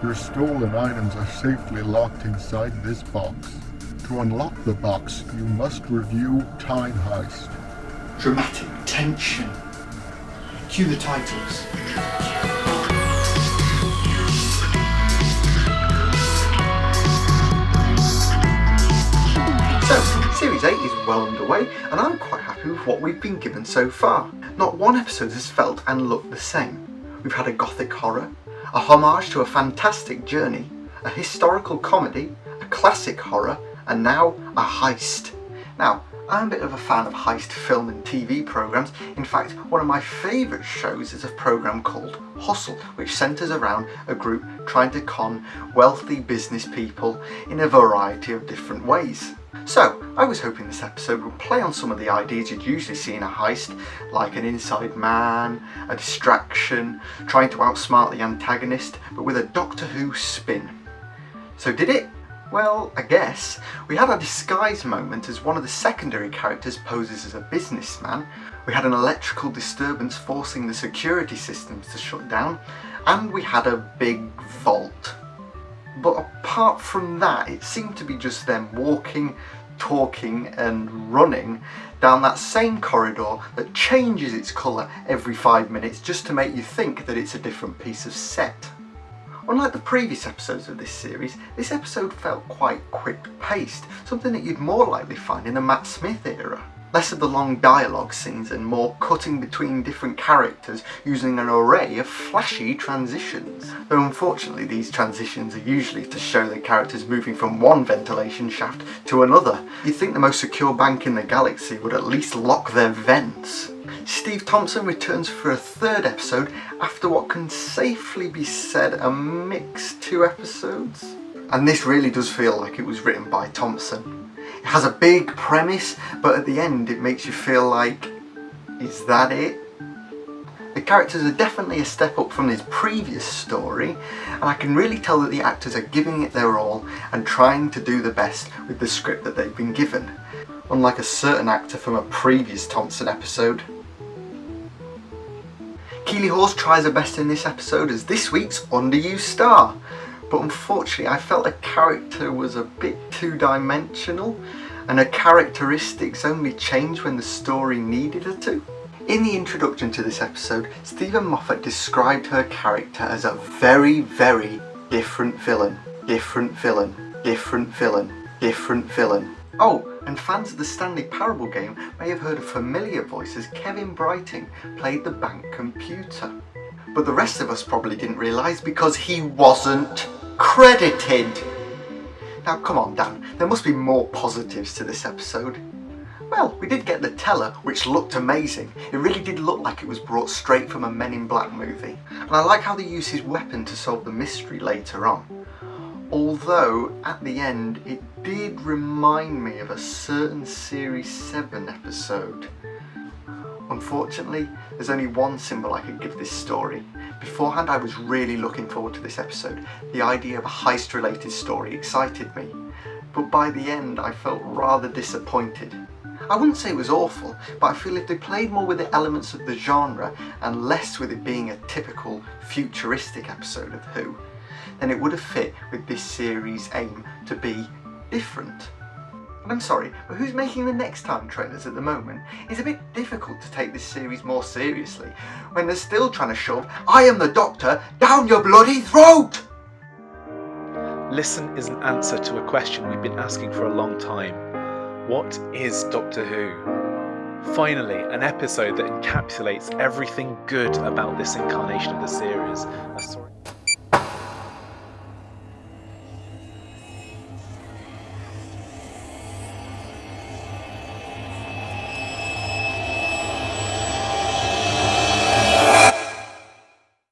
Your stolen items are safely locked inside this box. To unlock the box, you must review Time Heist. Dramatic tension. Cue the titles. So, Series 8 is well underway, and I'm quite happy with what we've been given so far. Not one episode has felt and looked the same. We've had a gothic horror, a homage to a fantastic journey, a historical comedy, a classic horror, and now a heist. Now, I'm a bit of a fan of heist film and TV programmes. In fact, one of my favourite shows is a programme called Hustle, which centres around a group trying to con wealthy business people in a variety of different ways. So, I was hoping this episode would play on some of the ideas you'd usually see in a heist, like an inside man, a distraction, trying to outsmart the antagonist, but with a Doctor Who spin. So did it? Well, I guess. We had a disguise moment as one of the secondary characters poses as a businessman, we had an electrical disturbance forcing the security systems to shut down, and we had a big vault. But apart from that, it seemed to be just them walking, talking and running down that same corridor that changes its colour every 5 minutes just to make you think that it's a different piece of set. Unlike the previous episodes of this series, this episode felt quite quick-paced, something that you'd more likely find in the Matt Smith era. Less of the long dialogue scenes and more cutting between different characters using an array of flashy transitions. Though unfortunately these transitions are usually to show the characters moving from one ventilation shaft to another. You'd think the most secure bank in the galaxy would at least lock their vents. Steve Thompson returns for a third episode after what can safely be said a mixed 2 episodes. And this really does feel like it was written by Thompson. It has a big premise, but at the end it makes you feel like, is that it? The characters are definitely a step up from his previous story, and I can really tell that the actors are giving it their all and trying to do the best with the script that they've been given, unlike a certain actor from a previous Thompson episode. Keeley Hawes tries her best in this episode as this week's underused star, but unfortunately I felt the character was a bit two-dimensional and her characteristics only changed when the story needed her to. In the introduction to this episode, Stephen Moffat described her character as a very, very different villain. Different villain. Different villain. Different villain. Oh, and fans of the Stanley Parable game may have heard a familiar voice as Kevin Brighting played the bank computer. But the rest of us probably didn't realise because he wasn't credited. Now come on Dan, there must be more positives to this episode. Well, we did get the teller, which looked amazing. It really did look like it was brought straight from a Men in Black movie. And I like how they use his weapon to solve the mystery later on. Although, at the end, it did remind me of a certain Series 7 episode. Unfortunately, there's only one symbol I could give this story. Beforehand, I was really looking forward to this episode. The idea of a heist-related story excited me. But by the end, I felt rather disappointed. I wouldn't say it was awful, but I feel if they played more with the elements of the genre and less with it being a typical futuristic episode of Who, then it would have fit with this series' aim to be different. And I'm sorry, but who's making the next time trailers at the moment? It's a bit difficult to take this series more seriously when they're still trying to shove "I am the Doctor" down your bloody throat! Listen is an answer to a question we've been asking for a long time. What is Doctor Who? Finally, an episode that encapsulates everything good about this incarnation of the series.